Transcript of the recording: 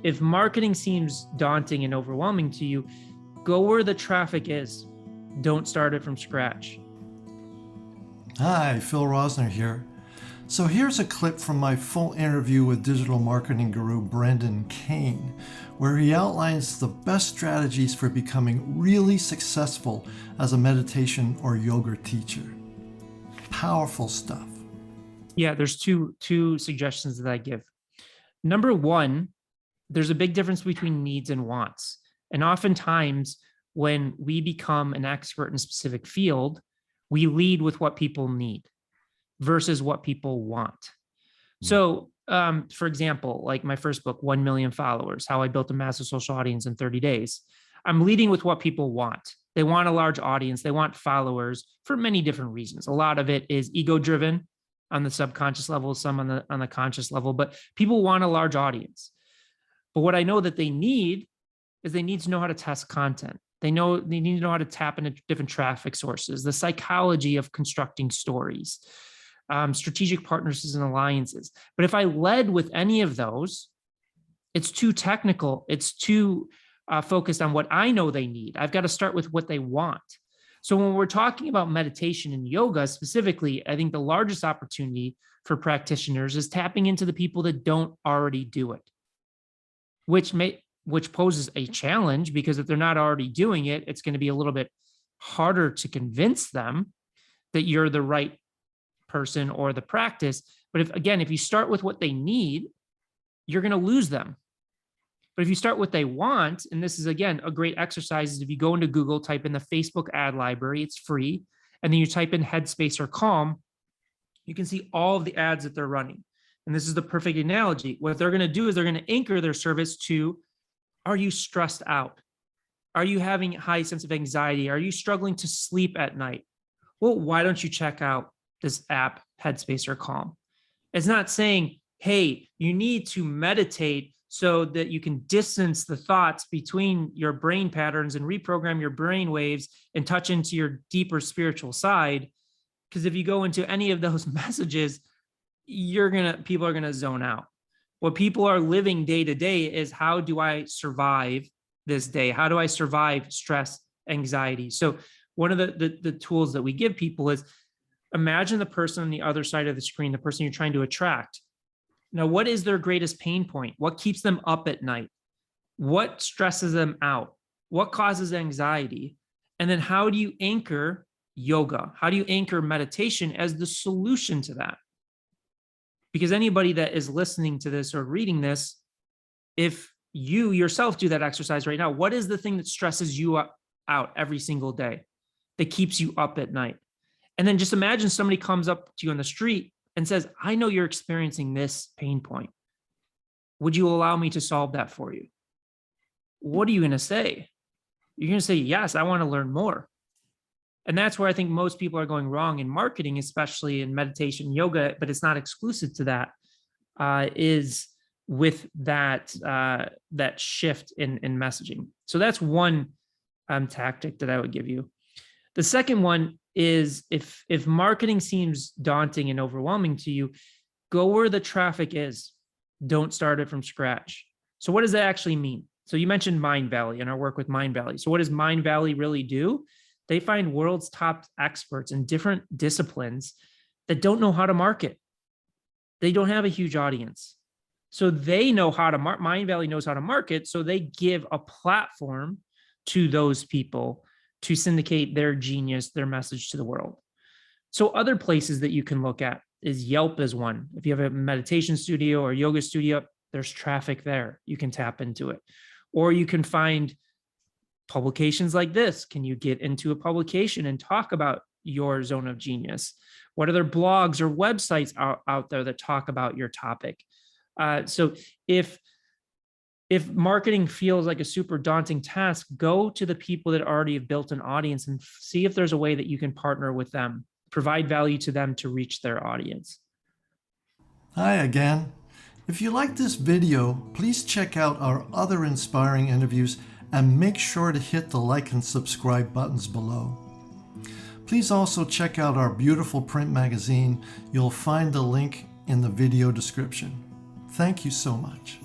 if marketing seems daunting and overwhelming to you, go where the traffic is. Don't start it from scratch. Hi, Phil Rosner here. So here's a clip from my full interview with digital marketing guru Brendan Kane, where he outlines the best strategies for becoming really successful as a meditation or yoga teacher. Powerful stuff. Yeah, there's two suggestions that I give. Number one, there's a big difference between needs and wants. And oftentimes when we become an expert in a specific field, we lead with what people need versus what people want. So, for example, like my first book, 1 Million Followers, How I Built a Massive Social Audience in 30 Days. I'm leading with what people want. They want a large audience. They want followers for many different reasons. A lot of it is ego-driven on the subconscious level, some on the conscious level, but people want a large audience. But what I know that they need is they need to know how to test content. They need to know how to tap into different traffic sources, the psychology of constructing stories, strategic partnerships and alliances. But if I led with any of those, it's too technical. It's too focused on what I know they need. I've got to start with what they want. So when we're talking about meditation and yoga specifically, I think the largest opportunity for practitioners is tapping into the people that don't already do it, which poses a challenge, because if they're not already doing it, it's going to be a little bit harder to convince them that you're the right person or the practice. But if you start with what they need, you're going to lose them. But if you start what they want, and this is, again, a great exercise, is if you go into Google, type in the Facebook ad library, it's free, and then you type in Headspace or Calm, you can see all of the ads that they're running. And this is the perfect analogy. What they're going to do is they're going to anchor their service to, are you stressed out? Are you having a high sense of anxiety? Are you struggling to sleep at night? Well, why don't you check out this app, Headspace or Calm? It's not saying, hey, you need to meditate so that you can distance the thoughts between your brain patterns and reprogram your brain waves and touch into your deeper spiritual side. Because if you go into any of those messages, people are gonna zone out. What people are living day to day is, how do I survive this day? How do I survive stress, anxiety? So one of the tools that we give people is, imagine the person on the other side of the screen, the person you're trying to attract. Now, what is their greatest pain point? What keeps them up at night? What stresses them out? What causes anxiety? And then how do you anchor yoga? How do you anchor meditation as the solution to that? Because anybody that is listening to this or reading this, if you yourself do that exercise right now, what is the thing that stresses you out every single day, that keeps you up at night? And then just imagine somebody comes up to you on the street and says, I know you're experiencing this pain point. Would you allow me to solve that for you? What are you going to say? You're going to say, yes, I want to learn more. And that's where I think most people are going wrong in marketing, especially in meditation, yoga, but it's not exclusive to that, is with that shift in messaging. So that's one tactic that I would give you. The second one is, if marketing seems daunting and overwhelming to you, go where the traffic is. Don't start it from scratch. So what does that actually mean? So you mentioned Mindvalley and our work with Mindvalley. So what does Mindvalley really do? They find world's top experts in different disciplines that don't know how to market. They don't have a huge audience. So they know how to Mindvalley knows how to market. So they give a platform to those people to syndicate their genius, their message to the world. So other places that you can look at is Yelp is one. If you have a meditation studio or yoga studio, there's traffic there. You can tap into it. Or you can find publications like this. Can you get into a publication and talk about your zone of genius? What other blogs or websites are out there that talk about your topic? So if marketing feels like a super daunting task, go to the people that already have built an audience and see if there's a way that you can partner with them, provide value to them to reach their audience. Hi again. If you like this video, please check out our other inspiring interviews and make sure to hit the like and subscribe buttons below. Please also check out our beautiful print magazine. You'll find the link in the video description. Thank you so much.